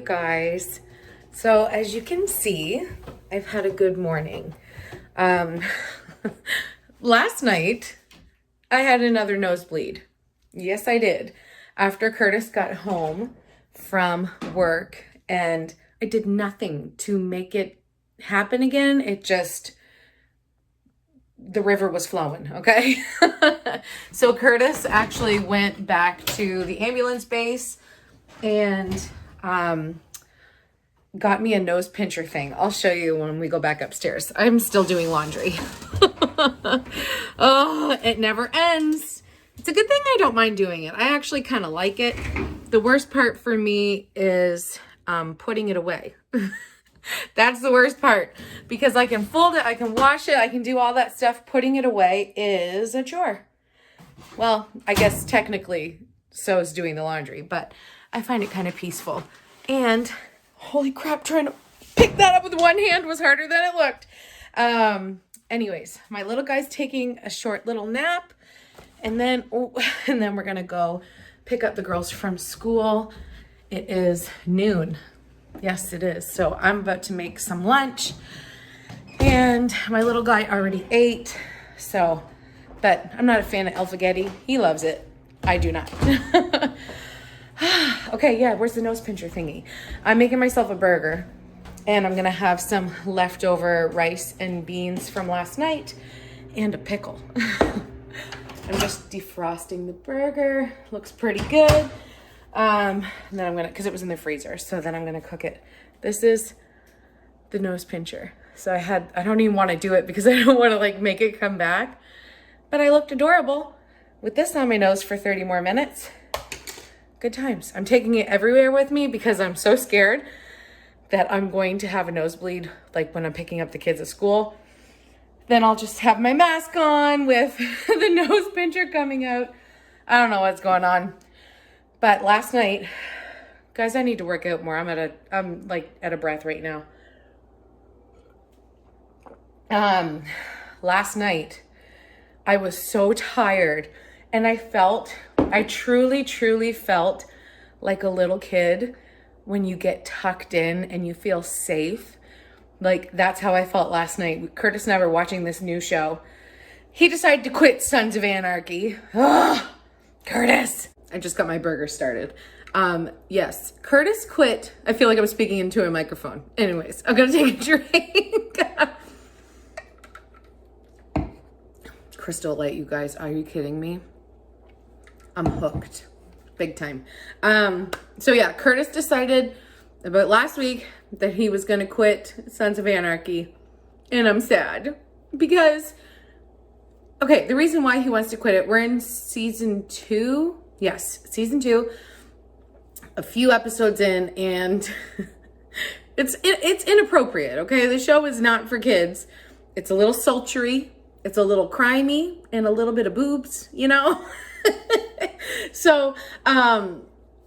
guys. So as you can see, I've had a good morning. Last night I had another nosebleed. Yes, I did. After Curtis got home from work, and I did nothing to make it happen again. The river was flowing, okay? So Curtis actually went back to the ambulance base and got me a nose pincher thing. I'll show you when we go back upstairs. I'm still doing laundry. Oh, it never ends. It's a good thing I don't mind doing it. I actually kind of like it. The worst part for me is putting it away. That's the worst part, because I can fold it, I can wash it, I can do all that stuff. Putting it away is a chore. Well, I guess technically so is doing the laundry, but I find it kind of peaceful. And holy crap, trying to pick that up with one hand was harder than it looked. Anyways, my little guy's taking a short little nap, and then we're gonna go pick up the girls from school. It is noon. Yes, it is. So I'm about to make some lunch, and my little guy already ate. So, but I'm not a fan of alphagetti. He loves it. I do not. Okay, yeah, where's the nose pincher thingy? I'm making myself a burger, and I'm gonna have some leftover rice and beans from last night and a pickle. I'm just defrosting the burger. Looks pretty good. And then I'm gonna, cause it was in the freezer, so then I'm gonna cook it. This is the nose pincher. So I don't even want to do it because I don't want to like make it come back, but I looked adorable with this on my nose for 30 more minutes. Good times. I'm taking it everywhere with me because I'm so scared that I'm going to have a nosebleed, like when I'm picking up the kids at school. Then I'll just have my mask on with the nose pincher coming out. I don't know what's going on. But last night, guys, I need to work out more. I'm like at a breath right now. Last night, I was so tired, and I truly felt like a little kid when you get tucked in and you feel safe. Like, that's how I felt last night. Curtis and I were watching this new show. He decided to quit Sons of Anarchy. Ugh, Curtis. I just got my burger started. Yes, Curtis quit. I feel like I'm speaking into a microphone. Anyways, I'm gonna take a drink. Crystal Light, you guys, are you kidding me? I'm hooked, big time. So yeah, Curtis decided about last week that he was gonna quit Sons of Anarchy, and I'm sad because, okay, the reason why he wants to quit it, we're in season 2. Yes, season 2, a few episodes in, and it's inappropriate, okay? The show is not for kids. It's a little sultry, it's a little crimey, and a little bit of boobs, you know? So,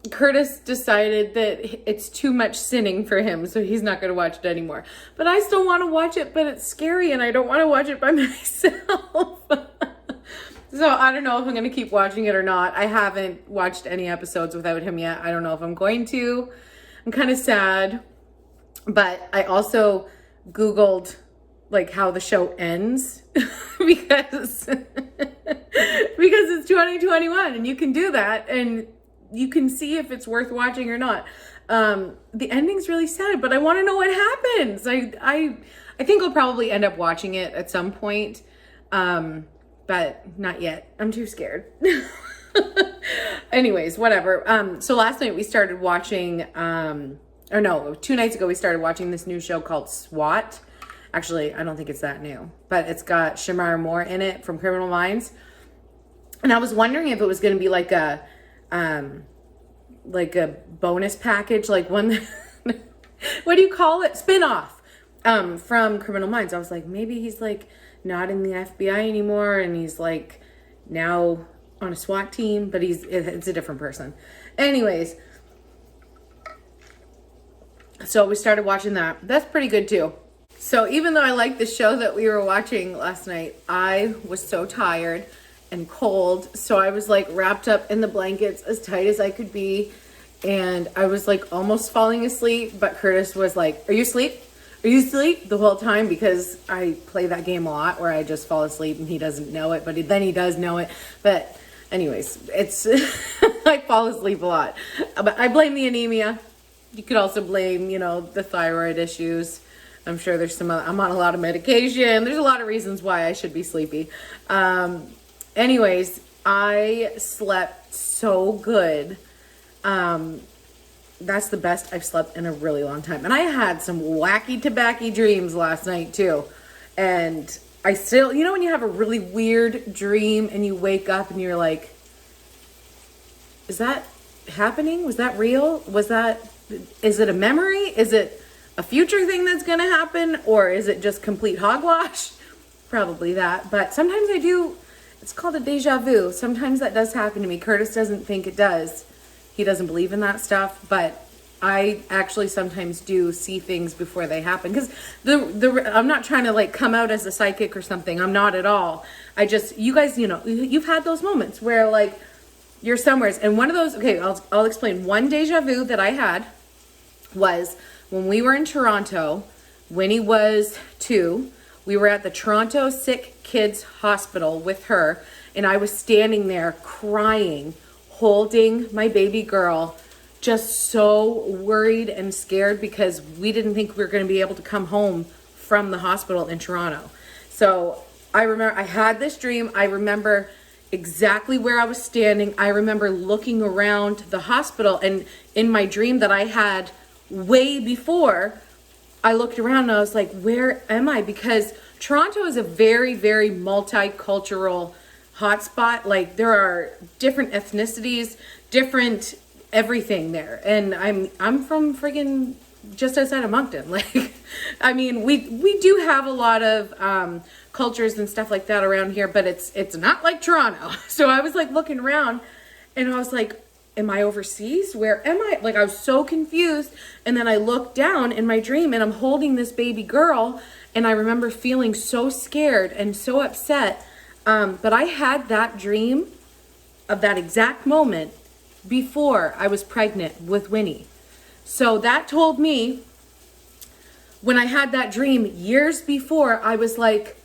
Curtis decided that it's too much sinning for him, so he's not going to watch it anymore. But I still want to watch it, but it's scary, and I don't want to watch it by myself. So I don't know if I'm going to keep watching it or not. I haven't watched any episodes without him yet. I don't know if I'm going to. I'm kind of sad. But I also Googled like how the show ends because it's 2021 and you can do that and you can see if it's worth watching or not. The ending's really sad, but I want to know what happens. I think I'll probably end up watching it at some point. But not yet. I'm too scared. Anyways, whatever. So last night we started watching, 2 nights ago we started watching this new show called SWAT. Actually, I don't think it's that new, but it's got Shamar Moore in it from Criminal Minds. And I was wondering if it was going to be like a bonus package, like one, what do you call it? Spin-off, from Criminal Minds. I was like, maybe he's like not in the FBI anymore, and he's like now on a SWAT team, but it's a different person. Anyways, so we started watching that. That's pretty good too. So even though I liked the show that we were watching last night, I was so tired and cold, so I was like wrapped up in the blankets as tight as I could be, and I was like almost falling asleep, but Curtis was like, "Are you asleep? Are you asleep?" the whole time, because I play that game a lot where I just fall asleep and he doesn't know it, but then he does know it. But anyways, it's I fall asleep a lot. But I blame the anemia. You could also blame, the thyroid issues. I'm sure there's I'm on a lot of medication. There's a lot of reasons why I should be sleepy. Anyways, I slept so good. That's the best I've slept in a really long time. And I had some wacky tobacco dreams last night too. And I still, when you have a really weird dream and you wake up and you're like, is that happening? Was that real? Is it a memory? Is it a future thing that's going to happen? Or is it just complete hogwash? Probably that. But sometimes I do, it's called a déjà vu. Sometimes that does happen to me. Curtis doesn't think it does. He doesn't believe in that stuff, but I actually sometimes do see things before they happen. Because I'm not trying to like come out as a psychic or something. I'm not at all. I just, you guys, you've had those moments where like you're somewhere. And one of those, okay, I'll explain. One déjà vu that I had was when we were in Toronto. Winnie was 2. We were at the Toronto Sick Kids Hospital with her, and I was standing there crying, holding my baby girl, just so worried and scared because we didn't think we were going to be able to come home from the hospital in Toronto. So I remember I had this dream. I remember exactly where I was standing. I remember looking around the hospital, and in my dream that I had way before, I looked around and I was like, where am I? Because Toronto is a very, very multicultural hotspot. Like there are different ethnicities, different everything there. And I'm from friggin' just outside of Moncton. Like, I mean, we do have a lot of cultures and stuff like that around here, but it's not like Toronto. So I was like looking around and I was like, am I overseas? Where am I? Like I was so confused. And then I looked down in my dream and I'm holding this baby girl, and I remember feeling so scared and so upset. But I had that dream of that exact moment before I was pregnant with Winnie. So that told me, when I had that dream years before, I was like,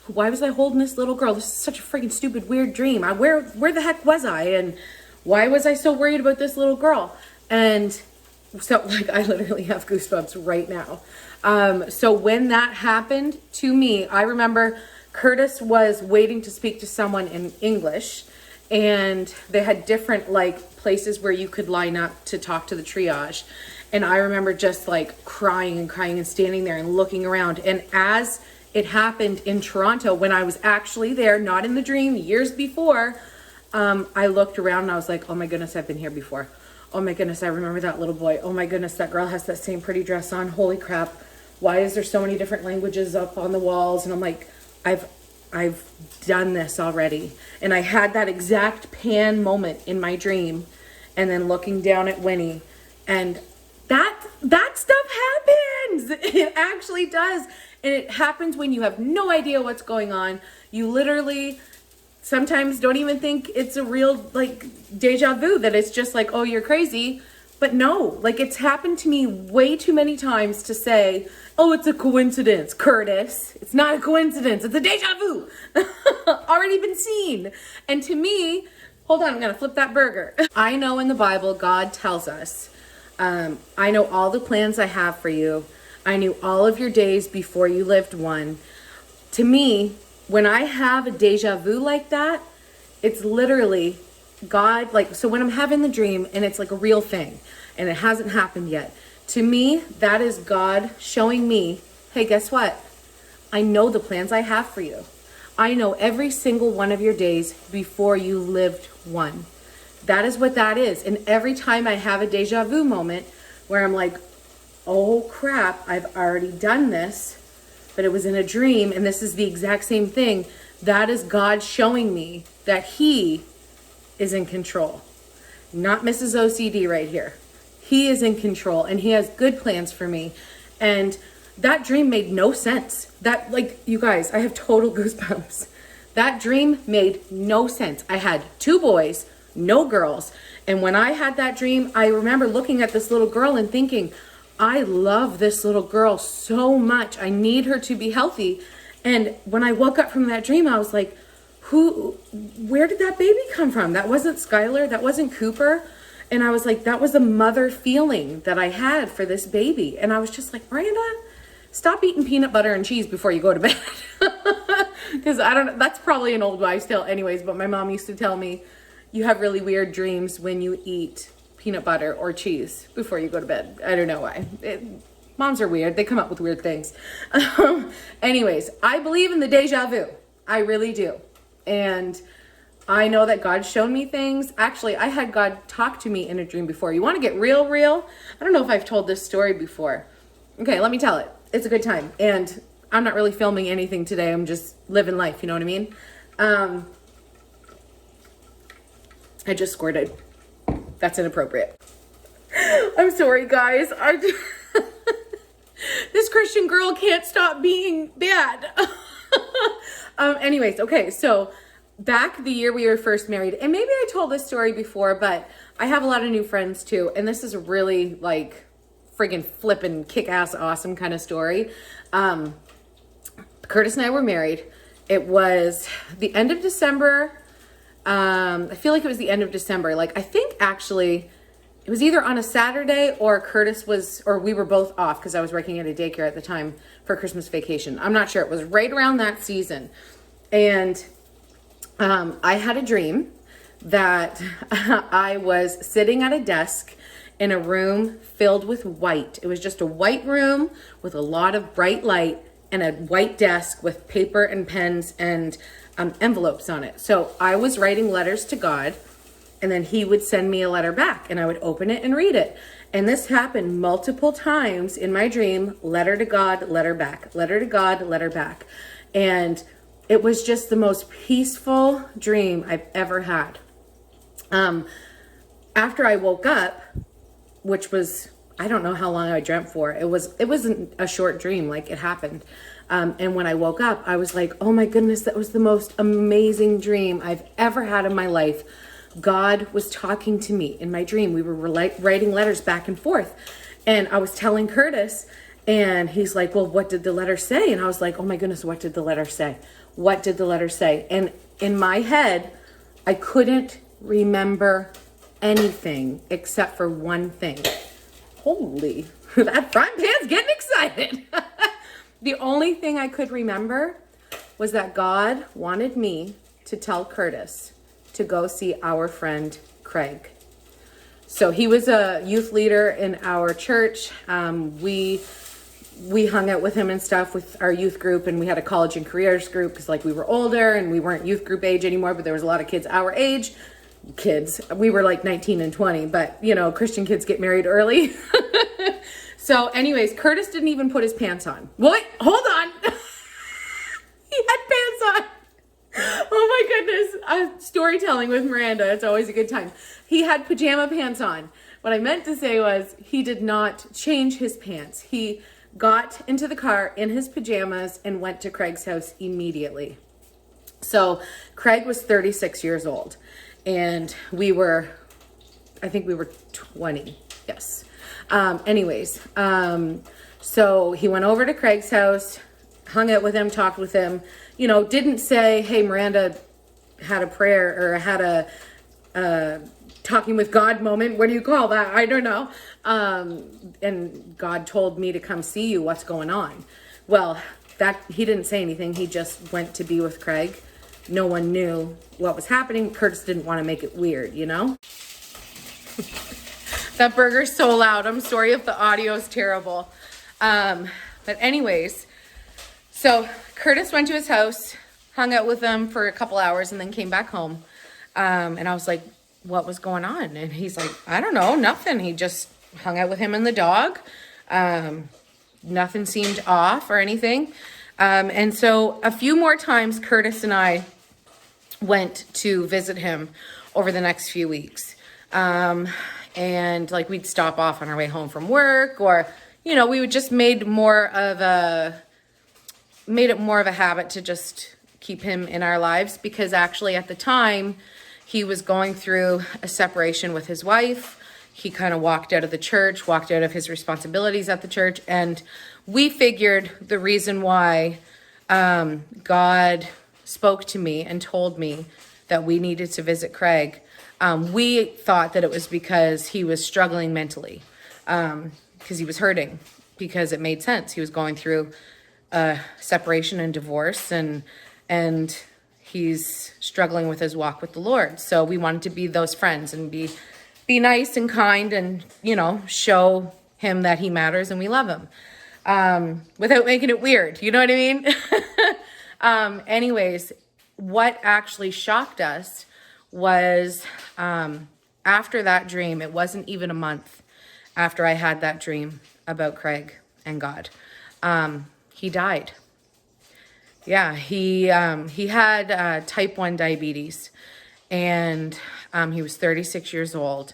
why was I holding this little girl? This is such a freaking stupid, weird dream. Where the heck was I? And why was I so worried about this little girl? And so like I literally have goosebumps right now. So when that happened to me, I remember Curtis was waiting to speak to someone in English, and they had different like places where you could line up to talk to the triage. And I remember just like crying and standing there and looking around. And as it happened in Toronto, when I was actually there, not in the dream, years before, I looked around and I was like, oh my goodness, I've been here before. Oh my goodness, I remember that little boy. Oh my goodness, that girl has that same pretty dress on. Holy crap. Why is there so many different languages up on the walls? And I'm like, I've done this already. And I had that exact pan moment in my dream, and then looking down at Winnie, and that stuff happens. It actually does. And it happens when you have no idea what's going on. You literally sometimes don't even think it's a real like déjà vu, that it's just like, oh, you're crazy. But no, like it's happened to me way too many times to say, oh, it's a coincidence, Curtis. It's not a coincidence. It's a déjà vu. Already been seen. And to me, hold on, I'm going to flip that burger. I know in the Bible, God tells us, I know all the plans I have for you. I knew all of your days before you lived one. To me, when I have a déjà vu like that, it's literally God, like, so when I'm having the dream and it's like a real thing and it hasn't happened yet, to me, that is God showing me, hey, guess what? I know the plans I have for you. I know every single one of your days before you lived one. That is what that is. And every time I have a déjà vu moment where I'm like, oh crap, I've already done this, but it was in a dream and this is the exact same thing, that is God showing me that He is in control. Not Mrs. OCD right here. He is in control and He has good plans for me. And that dream made no sense. That, like, you guys, I have total goosebumps. That dream made no sense. I had 2 boys, no girls. And when I had that dream, I remember looking at this little girl and thinking, I love this little girl so much. I need her to be healthy. And when I woke up from that dream, I was like, where did that baby come from? That wasn't Skylar. That wasn't Cooper. And I was like, that was a mother feeling that I had for this baby. And I was just like, Miranda, stop eating peanut butter and cheese before you go to bed. Because I don't know, that's probably an old wives' tale anyways, but my mom used to tell me, you have really weird dreams when you eat peanut butter or cheese before you go to bed. I don't know why. Moms are weird. They come up with weird things. Anyways, I believe in the déjà vu. I really do. And I know that God's shown me things. Actually, I had God talk to me in a dream before. You want to get real? I don't know if I've told this story before. Okay, let me tell it. It's a good time. And I'm not really filming anything today. I'm just living life. You know what I mean? I just squirted. That's inappropriate. I'm sorry, guys. This Christian girl can't stop being bad. Anyways, okay, so back the year we were first married, and maybe I told this story before, but I have a lot of new friends too, and this is a really like friggin' flippin' kick-ass awesome kind of story. Curtis and I were married. It was the end of December. I feel like it was the end of December. Like, I think actually it was either on a Saturday or we were both off because I was working at a daycare at the time for Christmas vacation. I'm not sure. It was right around that season. And I had a dream that I was sitting at a desk in a room filled with white. It was just a white room with a lot of bright light and a white desk with paper and pens and envelopes on it. So I was writing letters to God, and then he would send me a letter back, and I would open it and read it. And this happened multiple times in my dream: letter to God, letter back, letter to God, letter back. And it was just the most peaceful dream I've ever had. After I woke up, which was, I don't know how long I dreamt for. It wasn't a short dream, like it happened. And when I woke up, I was like, oh my goodness, that was the most amazing dream I've ever had in my life. God was talking to me in my dream. We were writing letters back and forth. And I was telling Curtis, and he's like, well, what did the letter say? And I was like, oh my goodness, what did the letter say? What did the letter say? And in my head, I couldn't remember anything except for one thing. Holy, that front pan's getting excited. The only thing I could remember was that God wanted me to tell Curtis to go see our friend Craig. So he was a youth leader in our church. We hung out with him and stuff with our youth group, and we had a college and careers group because like we were older and we weren't youth group age anymore, but there was a lot of kids our age. We were like 19 and 20, but you know, Christian kids get married early. So anyways, Curtis didn't even put his pants on. What? Hold on. He had pants on. Oh my goodness. Storytelling with Miranda. It's always a good time. He had pajama pants on. What I meant to say was he did not change his pants. He got into the car in his pajamas and went to Craig's house immediately. So Craig was 36 years old, and I think we were 20. Yes. So he went over to Craig's house, hung out with him, talked with him, you know, didn't say, hey, Miranda had a prayer or had a talking with God moment. What do you call that? I don't know. And God told me to come see you. What's going on? Well, he didn't say anything. He just went to be with Craig. No one knew what was happening. Curtis didn't want to make it weird, you know? That burger's so loud. I'm sorry if the audio is terrible. But anyways, so Curtis went to his house, hung out with him for a couple hours, and then came back home. And I was like, what was going on? And he's like, I don't know, nothing. He just hung out with him and the dog. Nothing seemed off or anything. And so a few more times, Curtis and I went to visit him over the next few weeks. And like we'd stop off on our way home from work, or, you know, we would just made it more of a habit to just keep him in our lives, because actually at the time he was going through a separation with his wife. He kind of walked out of the church, walked out of his responsibilities at the church. And we figured the reason why God spoke to me and told me that we needed to visit Craig, we thought that it was because he was struggling mentally, because he was hurting, because it made sense. He was going through separation and divorce, and he's struggling with his walk with the Lord. So we wanted to be those friends and be nice and kind and, you know, show him that he matters and we love him, without making it weird. You know what I mean? Anyways, what actually shocked us was, after that dream, it wasn't even a month after I had that dream about Craig and God, he died. Yeah, he had type 1 diabetes, and he was 36 years old,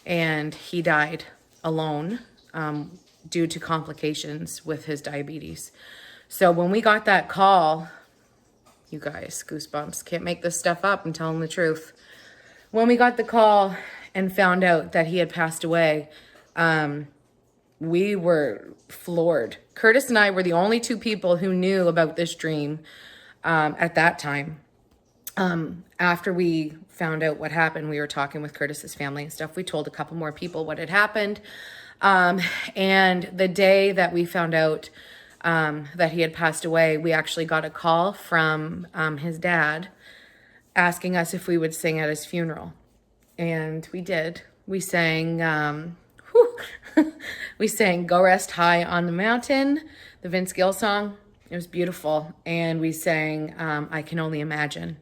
and he died alone due to complications with his diabetes. So when we got that call, you guys, goosebumps, can't make this stuff up, I'm telling the truth. When we got the call and found out that he had passed away, we were floored. Curtis and I were the only two people who knew about this dream at that time. After we found out what happened, we were talking with Curtis's family and stuff. We told a couple more people what had happened. And the day that we found out that he had passed away, we actually got a call from his dad asking us if we would sing at his funeral. And we did. We sang, we sang Go Rest High on the Mountain, the Vince Gill song. It was beautiful. And we sang I Can Only Imagine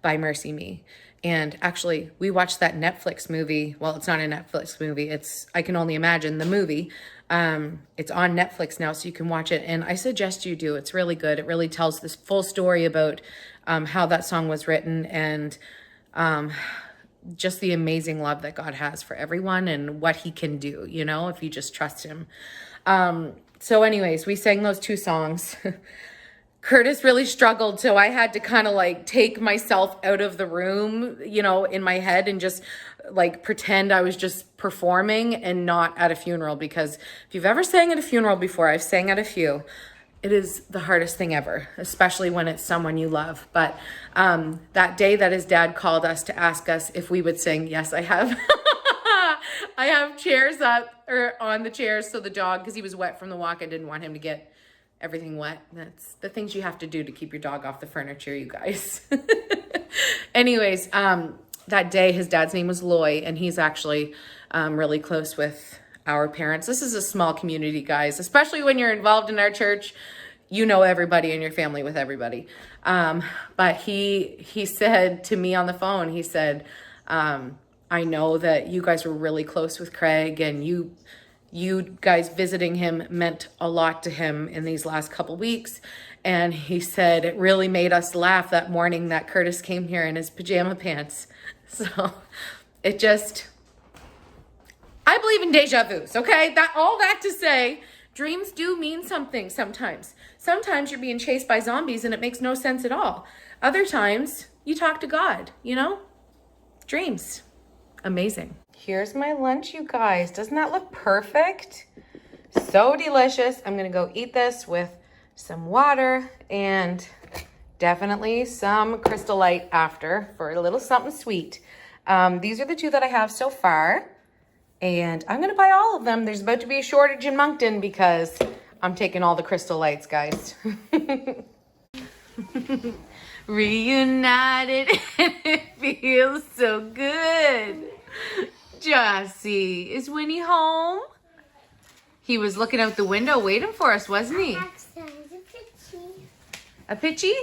by Mercy Me. And actually, we watched that Netflix movie. Well, it's not a Netflix movie. It's I Can Only Imagine, the movie. It's on Netflix now, so you can watch it. And I suggest you do. It's really good. It really tells this full story about how that song was written, and just the amazing love that God has for everyone and what he can do, you know, if you just trust him. So anyways, we sang those two songs. Curtis really struggled, so I had to kind of like take myself out of the room, you know, in my head, and just like pretend I was just performing and not at a funeral. Because if you've ever sang at a funeral before, I've sang at a few, it is the hardest thing ever, especially when it's someone you love. But that day that his dad called us to ask us if we would sing, yes, I have. I have chairs up, or on the chairs, so the dog, because he was wet from the walk, I didn't want him to get everything wet. That's the things you have to do to keep your dog off the furniture, you guys. Anyways, that day his dad's name was Loy, and he's actually really close with our parents. This is a small community, guys, especially when you're involved in our church. You know everybody in your family with everybody. But he said to me on the phone, he said, I know that you guys were really close with Craig, and you guys visiting him meant a lot to him in these last couple weeks. And he said it really made us laugh that morning that Curtis came here in his pajama pants. So it just, I believe in deja vus, okay? All that to say, dreams do mean something sometimes. Sometimes you're being chased by zombies and it makes no sense at all. Other times you talk to God, you know? Dreams. Amazing. Here's my lunch, you guys. Doesn't that look perfect? So delicious. I'm gonna go eat this with some water and definitely some Crystal Light after for a little something sweet. These are the two that I have so far, and I'm gonna buy all of them. There's about to be a shortage in Moncton because I'm taking all the Crystal Lights, guys. Reunited, and it feels so good. Jossie, is Winnie home? He was looking out the window waiting for us, wasn't he? A pitchy?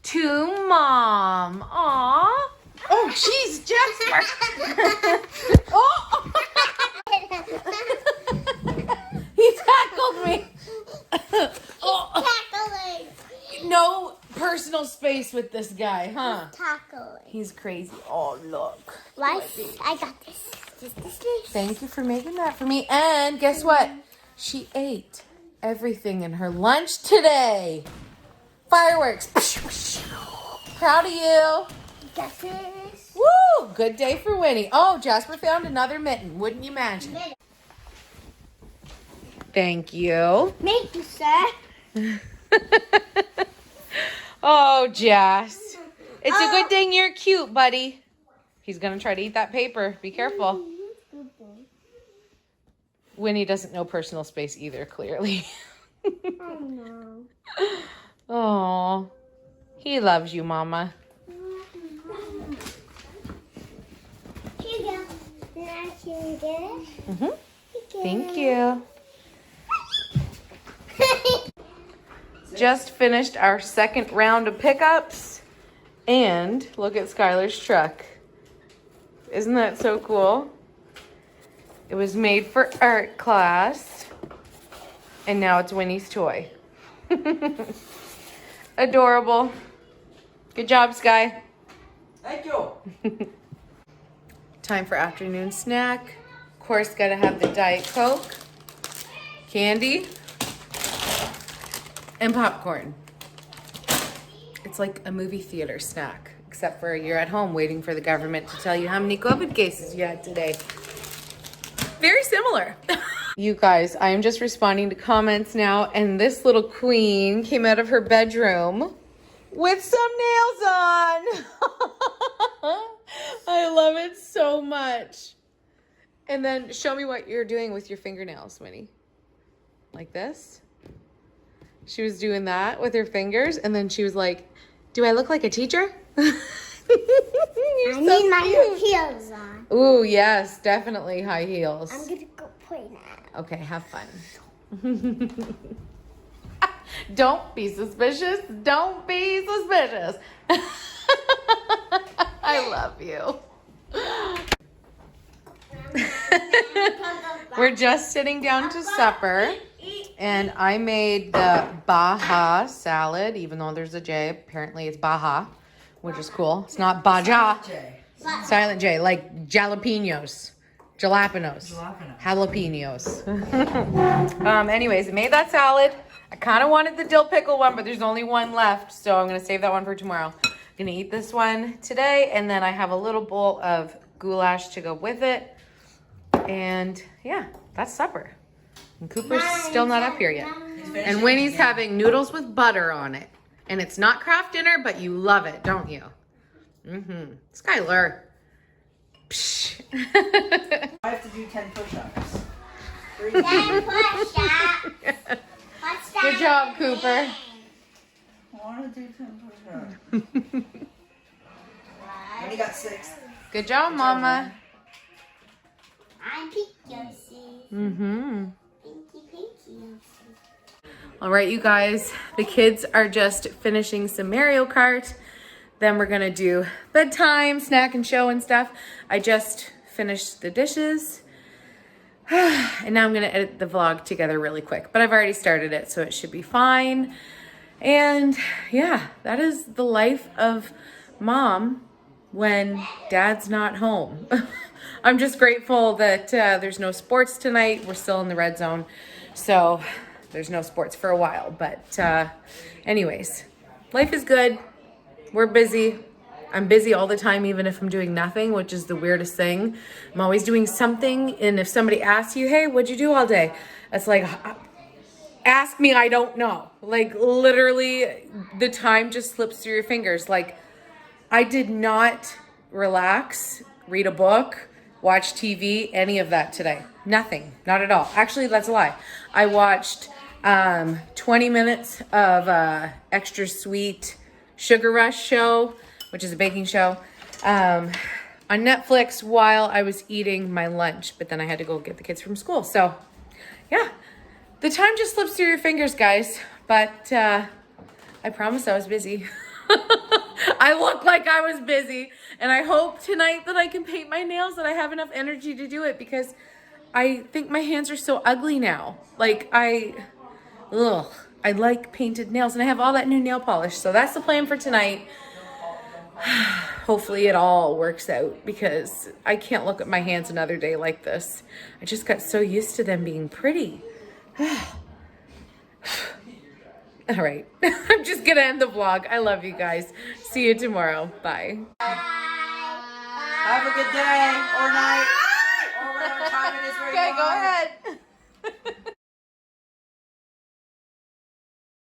To Mom. Aw. Oh, jeez, Jasper. Oh. He tackled me. Tackling. No personal space with this guy, huh? Tackling. He's crazy. Oh, look. Life, I got this. This. Thank you for making that for me. And guess what? She ate everything in her lunch today. Fireworks. Proud of you. got this. Woo! Good day for Winnie. Oh, Jasper found another mitten. Wouldn't you imagine? Thank you. Thank you, sir. Oh, Jas. It's a good thing you're cute, buddy. He's going to try to eat that paper. Be careful. Winnie doesn't know personal space either, clearly. Oh, no. Oh, he loves you, Mama. Here you go. Now you get it. Mm-hmm. Thank you. Just finished our second round of pickups. And look at Skylar's truck. Isn't that so cool? It was made for art class. And now it's Winnie's toy. Adorable. Good job, Sky. Thank you. Time for afternoon snack. Of course, gotta have the Diet Coke, candy, and popcorn. It's like a movie theater snack, except for you're at home waiting for the government to tell you how many COVID cases you had today. Very similar. You guys, I am just responding to comments now, and this little queen came out of her bedroom with some nails on. I love it so much. And then show me what you're doing with your fingernails, Winnie. Like this. She was doing that with her fingers, and then she was like, do I look like a teacher? I need my heels on. Ooh, yes, definitely high heels. I'm going to go play now. Okay, have fun. Don't be suspicious. Don't be suspicious. I love you. We're just sitting down to supper, and I made the Baja salad, even though there's a J. Apparently it's Baja, which is cool. It's not Baja. Silent J, like jalapenos. Jalapenos. Jalapenos. Anyways, I made that salad. I kind of wanted the dill pickle one, but there's only one left, so I'm going to save that one for tomorrow. I'm going to eat this one today, and then I have a little bowl of goulash to go with it. And yeah, that's supper. And Cooper's still not up here yet. And Winnie's having noodles with butter on it. And it's not craft dinner, but you love it, don't you? Mm-hmm. Skylar. Psh. I have to do 10 push-ups. 10 push-ups. Good job, Cooper. I want to do 10 push-ups. Only got 6. Good job, Mama. I'm Pinky. Mm-hmm. Pinky. All right, you guys. The kids are just finishing some Mario Kart. Then we're gonna do bedtime, snack and show and stuff. I just finished the dishes. And now I'm gonna edit the vlog together really quick. But I've already started it, so it should be fine. And yeah, that is the life of mom when dad's not home. I'm just grateful that there's no sports tonight. We're still in the red zone. So there's no sports for a while. But anyways, life is good. We're busy. I'm busy all the time, even if I'm doing nothing, which is the weirdest thing. I'm always doing something. And if somebody asks you, hey, what'd you do all day? It's like, ask me, I don't know. Like literally the time just slips through your fingers. Like I did not relax, read a book, watch TV, any of that today. Nothing, not at all. Actually, that's a lie. I watched 20 minutes of Extra Sweet Sugar Rush show, which is a baking show, on Netflix while I was eating my lunch, but then I had to go get the kids from school. So yeah, the time just slips through your fingers, guys, but I promise I was busy. I look like I was busy, and I hope tonight that I can paint my nails, that I have enough energy to do it, because I think my hands are so ugly now. Like I like painted nails, and I have all that new nail polish. So that's the plan for tonight. Hopefully it all works out, because I can't look at my hands another day like this. I just got so used to them being pretty. All right. I'm just going to end the vlog. I love you guys. See you tomorrow. Bye. Have a good day or night or whatever time it is where you are. Okay, go ahead.